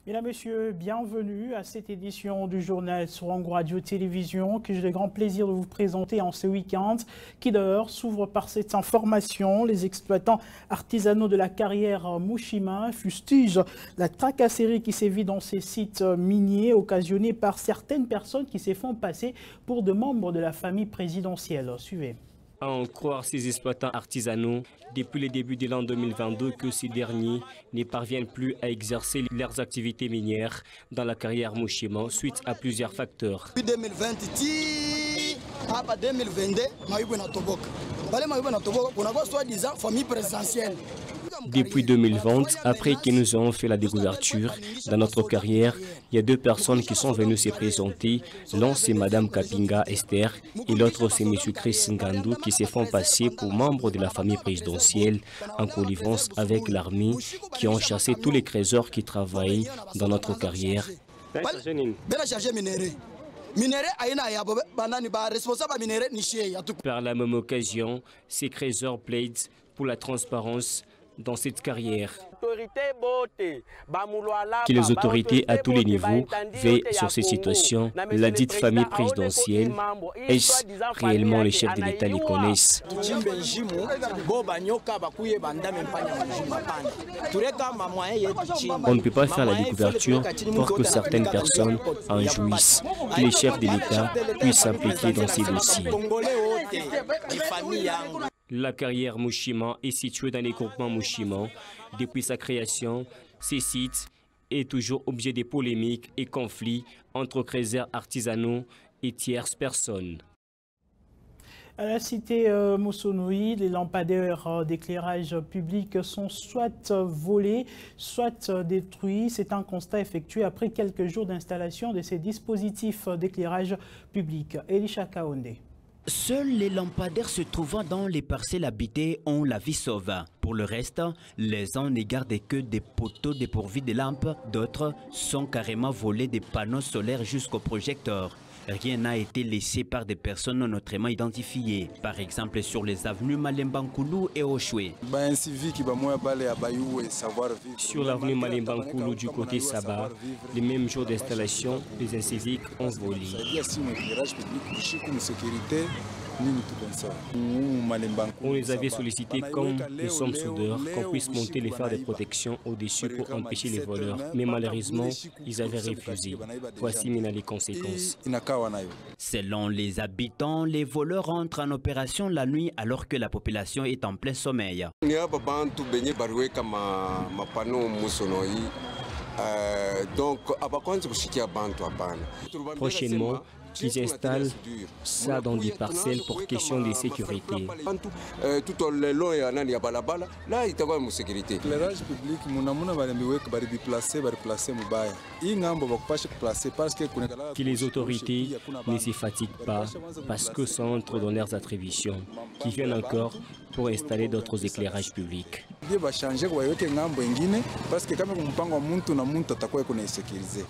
Mesdames, Messieurs, bienvenue à cette édition du journal Sorangou Radio Télévision que j'ai le grand plaisir de vous présenter en ce week-end qui d'ailleurs s'ouvre par cette information. Les exploitants artisanaux de la carrière Mushima fustigent la tracasserie qui sévit dans ces sites miniers occasionnée par certaines personnes qui se font passer pour des membres de la famille présidentielle. Suivez. À en croire ces exploitants artisanaux, depuis le début de l'an 2022 que ces derniers ne parviennent plus à exercer leurs activités minières dans la carrière Mushima suite à plusieurs facteurs. Depuis 2020, à 2022, on a soi-disant famille présidentielle. Depuis 2020, après que nous avons fait la découverture dans notre carrière, il y a deux personnes qui sont venues se présenter. L'un c'est Madame Kapinga Esther et l'autre c'est M. Chris Ngandou qui se font passer pour membres de la famille présidentielle en connivence avec l'armée qui ont chassé tous les trésors qui travaillent dans notre carrière. Par la même occasion, ces trésors plaident pour la transparence dans cette carrière. Que les autorités à tous les niveaux veillent sur ces situations. La dite famille présidentielle, est-ce réellement les chefs de l'État les connaissent? On ne peut pas faire la découverture pour que certaines personnes en jouissent, que les chefs de l'État puissent s'impliquer dans ces dossiers. La carrière Mushima est située dans les groupements Mushima. Depuis sa création, ces sites est toujours objet de polémiques et conflits entre créateurs artisanaux et tierces personnes. À la cité Moussonoï, les lampadaires d'éclairage public sont soit volés, soit détruits. C'est un constat effectué après quelques jours d'installation de ces dispositifs d'éclairage public. Elisha Kaonde. Seuls les lampadaires se trouvant dans les parcelles habitées ont la vie sauve. Pour le reste, les uns ne gardent que des poteaux dépourvus de lampes, d'autres sont carrément volés des panneaux solaires jusqu'au projecteur. Rien n'a été laissé par des personnes non autrement identifiées, par exemple sur les avenues Malembankoulou et Oshwe. Sur l'avenue Malembankoulou du côté Saba, les mêmes jours d'installation, les inciviques ont volé. On les avait sollicités comme nous sommes soudeurs, qu'on puisse monter les phares de protection au-dessus pour empêcher les voleurs. Mais malheureusement, ils avaient refusé. Voici maintenant les conséquences. Selon les habitants, les voleurs entrent en opération la nuit alors que la population est en plein sommeil. Prochainement, qu'ils installent ça dans des parcelles pour question de sécurité. L'éclairage public, que les autorités ne s'y fatiguent pas parce que ça entre dans leurs attributions, qui viennent encore pour installer d'autres éclairages publics.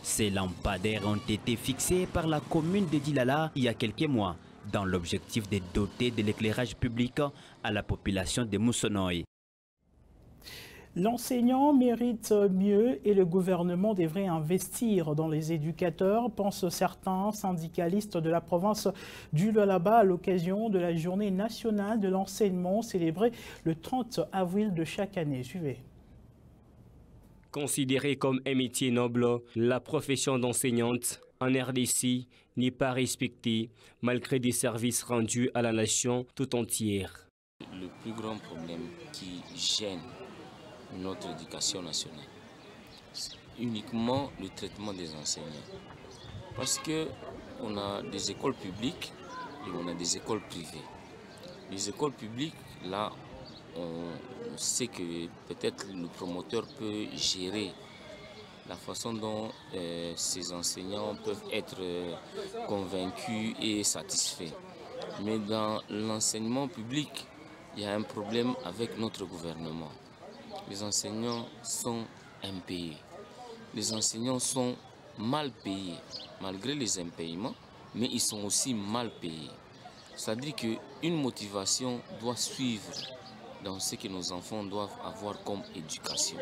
Ces lampadaires ont été fixés par la commune de Dilala il y a quelques mois, dans l'objectif de doter de l'éclairage public à la population de Moussonoï. L'enseignant mérite mieux et le gouvernement devrait investir dans les éducateurs, pensent certains syndicalistes de la province du Lualaba à l'occasion de la journée nationale de l'enseignement célébrée le 30 avril de chaque année. Suivez. Considérée comme un métier noble, la profession d'enseignante en RDC n'est pas respectée malgré des services rendus à la nation tout entière. Le plus grand problème qui gêne notre éducation nationale, c'est uniquement le traitement des enseignants. Parce qu'on a des écoles publiques et on a des écoles privées. Les écoles publiques, là, on sait que peut-être le promoteur peut gérer la façon dont ces enseignants peuvent être convaincus et satisfaits. Mais dans l'enseignement public, il y a un problème avec notre gouvernement. Les enseignants sont impayés. Les enseignants sont mal payés, malgré les impayements, mais ils sont aussi mal payés. C'est-à-dire qu'une motivation doit suivre dans ce que nos enfants doivent avoir comme éducation.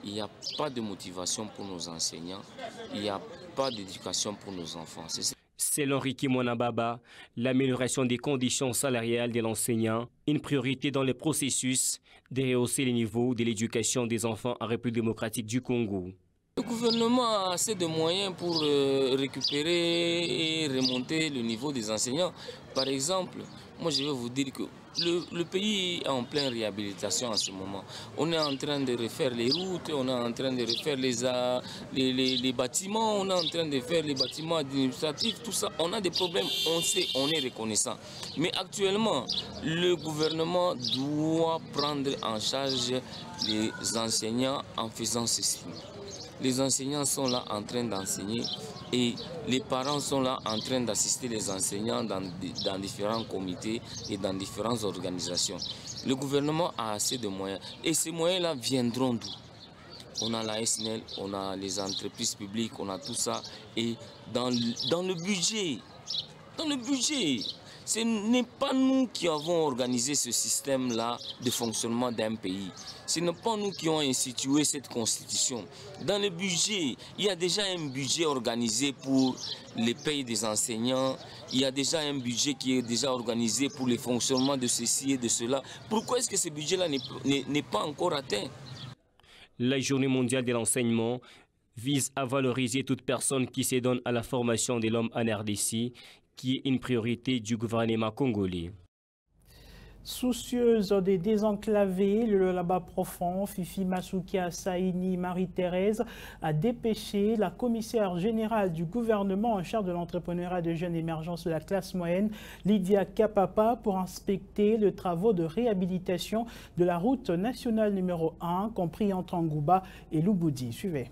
il n'y a pas de motivation pour nos enseignants, il n'y a pas d'éducation pour nos enfants. Selon Ricky Monababa, l'amélioration des conditions salariales de l'enseignant, une priorité dans le processus de rehausser les niveaux de l'éducation des enfants en République démocratique du Congo. Le gouvernement a assez de moyens pour récupérer et remonter le niveau des enseignants. Par exemple, moi je vais vous dire que le pays est en pleine réhabilitation en ce moment. On est en train de refaire les routes, on est en train de refaire les bâtiments, on est en train de faire les bâtiments administratifs, tout ça. On a des problèmes, on sait, on est reconnaissant. Mais actuellement, le gouvernement doit prendre en charge les enseignants en faisant ceci. Les enseignants sont là en train d'enseigner et les parents sont là en train d'assister les enseignants dans différents comités et dans différentes organisations. Le gouvernement a assez de moyens et ces moyens-là viendront d'où? On a la SNEL, on a les entreprises publiques, on a tout ça et dans le budget, ce n'est pas nous qui avons organisé ce système-là de fonctionnement d'un pays. Ce n'est pas nous qui avons institué cette constitution. Dans le budget, il y a déjà un budget organisé pour les payes des enseignants. Il y a déjà un budget qui est déjà organisé pour le fonctionnement de ceci et de cela. Pourquoi est-ce que ce budget-là n'est pas encore atteint? La Journée mondiale de l'enseignement vise à valoriser toute personne qui se donne à la formation de l'homme en RDC, qui est une priorité du gouvernement congolais. Soucieuse des désenclavés, le là-bas profond, Fifi Masuka Saini Marie-Thérèse a dépêché la commissaire générale du gouvernement en charge de l'entrepreneuriat de jeunes émergence de la classe moyenne, Lydia Kapapa, pour inspecter les travaux de réhabilitation de la route nationale numéro 1, compris entre Ngouba et Lubudi. Suivez.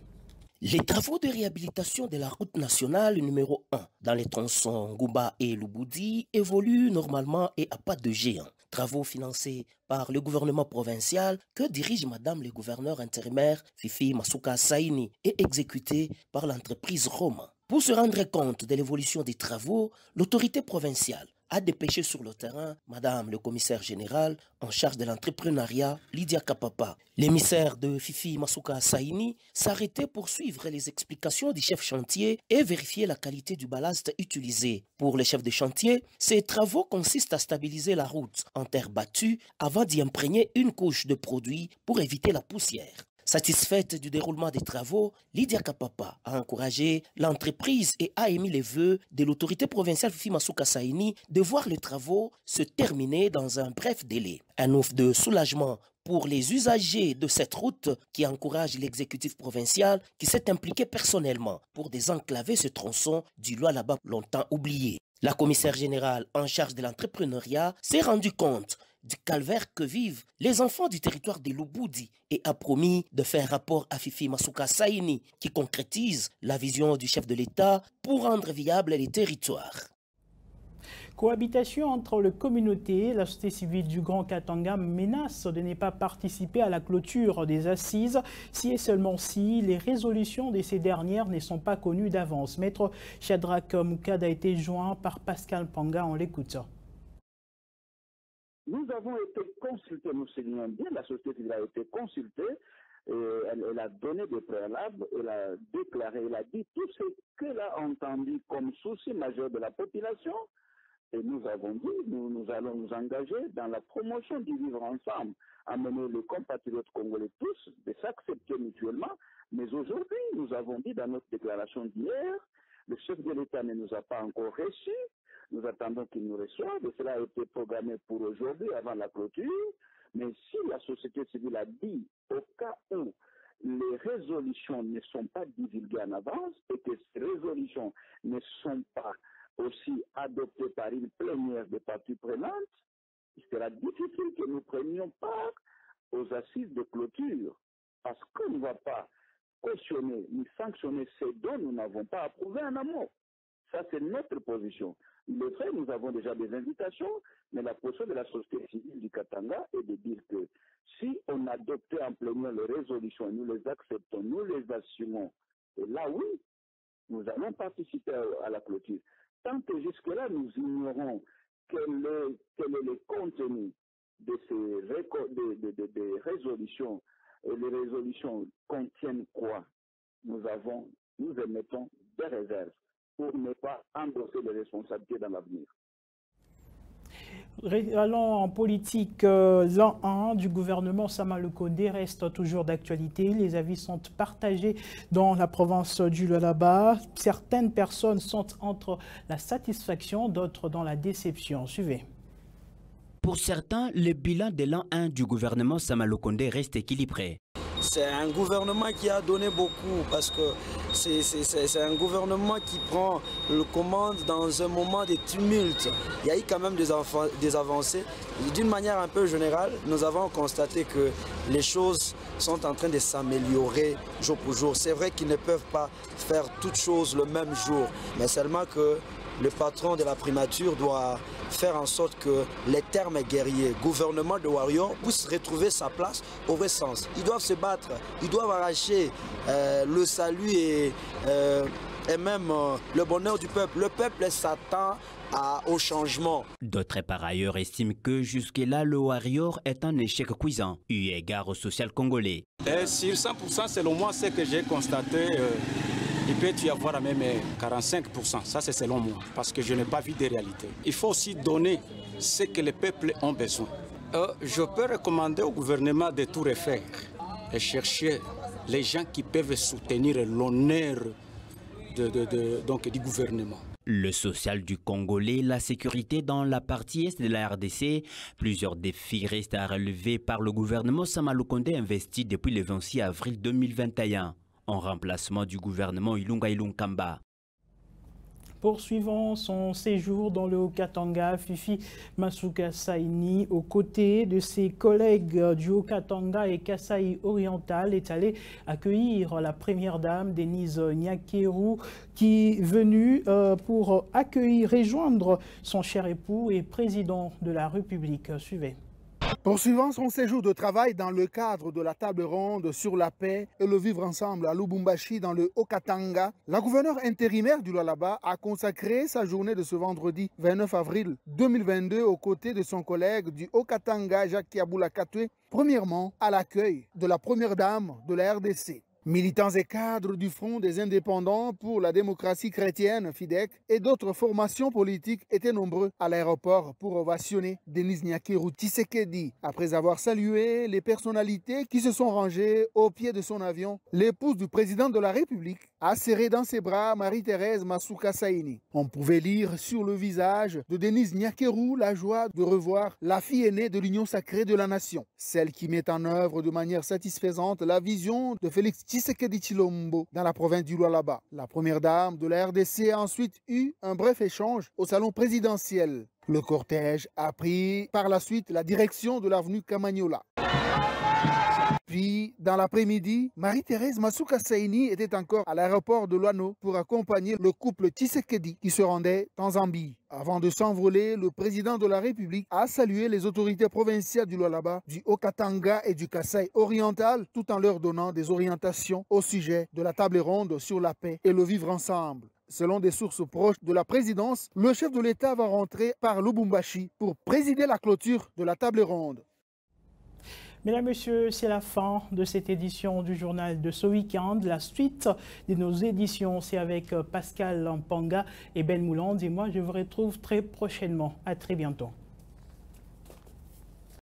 Les travaux de réhabilitation de la route nationale numéro 1 dans les tronçons Ngouba et Lubudi évoluent normalement et à pas de géant. Travaux financés par le gouvernement provincial que dirige Madame le gouverneur intérimaire Fifi Masuka Saini et exécutés par l'entreprise Roma. Pour se rendre compte de l'évolution des travaux, l'autorité provinciale a dépêché sur le terrain Madame le commissaire général en charge de l'entrepreneuriat, Lydia Kapapa. L'émissaire de Fifi Masuka Saini s'arrêtait pour suivre les explications du chef chantier et vérifier la qualité du ballast utilisé. Pour le chef de chantier, ces travaux consistent à stabiliser la route en terre battue avant d'y imprégner une couche de produit pour éviter la poussière. Satisfaite du déroulement des travaux, Lydia Kapapa a encouragé l'entreprise et a émis les vœux de l'autorité provinciale Fifi Masuka Saini de voir les travaux se terminer dans un bref délai. Un ouf de soulagement pour les usagers de cette route qui encourage l'exécutif provincial qui s'est impliqué personnellement pour désenclaver ce tronçon du Lualaba longtemps oublié. La commissaire générale en charge de l'entrepreneuriat s'est rendue compte du calvaire que vivent les enfants du territoire de Lubudi et a promis de faire rapport à Fifi Masuka Saini qui concrétise la vision du chef de l'État pour rendre viables les territoires. Cohabitation entre les communautés, la société civile du Grand Katanga menace de ne pas participer à la clôture des assises si et seulement si les résolutions de ces dernières ne sont pas connues d'avance. Maître Shadrach Moukad a été joint par Pascal Panga, on l'écoute. Nous avons été consultés, nous soulignons bien, la société civile a été consultée, elle a donné des préalables, elle a déclaré, elle a dit tout ce qu'elle a entendu comme souci majeur de la population. Et nous avons dit, nous allons nous engager dans la promotion du vivre ensemble, amener les compatriotes congolais tous de s'accepter mutuellement. Mais aujourd'hui, nous avons dit dans notre déclaration d'hier, le chef de l'État ne nous a pas encore reçus. Nous attendons qu'il nous reçoive et cela a été programmé pour aujourd'hui avant la clôture. Mais si la société civile a dit au cas où les résolutions ne sont pas divulguées en avance et que ces résolutions ne sont pas aussi adoptées par une plénière de parties prenantes, il sera difficile que nous prenions part aux assises de clôture parce qu'on ne va pas cautionner ni sanctionner ce dont nous n'avons pas approuvé en amont. Ça, c'est notre position. Le fait, nous avons déjà des invitations, mais la position de la société civile du Katanga est de dire que si on adoptait en plénière les résolutions, nous les acceptons, nous les assumons, et là, oui, nous allons participer à la clôture. Tant que jusque-là, nous ignorons quel est le contenu de ces résolutions et les résolutions contiennent quoi? Nous émettons des réserves pour ne pas endosser les responsabilités dans l'avenir. Allons en politique, l'an 1 du gouvernement Sama Lukonde reste toujours d'actualité. Les avis sont partagés dans la province du Lualaba. Certaines personnes sont entre la satisfaction, d'autres dans la déception. Suivez. Pour certains, le bilan de l'an 1 du gouvernement Sama Lukonde reste équilibré. C'est un gouvernement qui a donné beaucoup parce que c'est un gouvernement qui prend le commande dans un moment de tumulte. Il y a eu quand même des avancées. D'une manière un peu générale, nous avons constaté que les choses sont en train de s'améliorer jour pour jour. C'est vrai qu'ils ne peuvent pas faire toutes choses le même jour, mais seulement que le patron de la primature doit faire en sorte que les termes guerriers, gouvernement de warriors, puissent retrouver sa place au vrai sens. Ils doivent se battre, ils doivent arracher le salut et même le bonheur du peuple. Le peuple s'attend au changement. D'autres par ailleurs estiment que jusque-là, le warrior est un échec cuisant, eu égard au social congolais. Sur 100%, selon moi, ce que j'ai constaté, il peut y avoir même 45%, ça c'est selon moi, parce que je n'ai pas vu de réalité. Il faut aussi donner ce que les peuples ont besoin. Je peux recommander au gouvernement de tout refaire et chercher les gens qui peuvent soutenir l'honneur du gouvernement. Le social du Congolais, la sécurité dans la partie est de la RDC, plusieurs défis restent à relever par le gouvernement Sama Lukonde investi depuis le 26 avril 2021. En remplacement du gouvernement Ilunga Ilunkamba. Poursuivant son séjour dans le Haut-Katanga, Fifi Masuka Saini, aux côtés de ses collègues du Haut-Katanga et Kasaï oriental, est allé accueillir la première dame Denise Nyakeru, qui est venue pour rejoindre son cher époux et président de la République. Suivez. Poursuivant son séjour de travail dans le cadre de la table ronde sur la paix et le vivre ensemble à Lubumbashi dans le Haut-Katanga, la gouverneure intérimaire du Lualaba a consacré sa journée de ce vendredi 29 avril 2022 aux côtés de son collègue du Haut-Katanga, Jacques Kiaboula Katwe, premièrement à l'accueil de la première dame de la RDC. Militants et cadres du Front des indépendants pour la démocratie chrétienne, FIDEC, et d'autres formations politiques étaient nombreux à l'aéroport pour ovationner Denise Nyakeru Tshisekedi. Après avoir salué les personnalités qui se sont rangées au pied de son avion, l'épouse du président de la République a serré dans ses bras Marie-Thérèse Masuka Saini. On pouvait lire sur le visage de Denise Nyakeru la joie de revoir la fille aînée de l'Union sacrée de la nation, celle qui met en œuvre de manière satisfaisante la vision de Félix Tshisekedi Tshilombo dans la province du Lualaba. La première dame de la RDC a ensuite eu un bref échange au salon présidentiel. Le cortège a pris par la suite la direction de l'avenue Kamagnola. Puis, dans l'après-midi, Marie-Thérèse Masuka Saini était encore à l'aéroport de Luano pour accompagner le couple Tshisekedi qui se rendait en Zambie. Avant de s'envoler, le président de la République a salué les autorités provinciales du Lualaba, du Haut-Katanga et du Kasaï oriental, tout en leur donnant des orientations au sujet de la table ronde sur la paix et le vivre ensemble. Selon des sources proches de la présidence, le chef de l'État va rentrer par Lubumbashi pour présider la clôture de la table ronde. Mesdames, Messieurs, c'est la fin de cette édition du journal de ce week-end. La suite de nos éditions, c'est avec Pascal Lampanga et Ben Moulande. Et moi, je vous retrouve très prochainement. À très bientôt.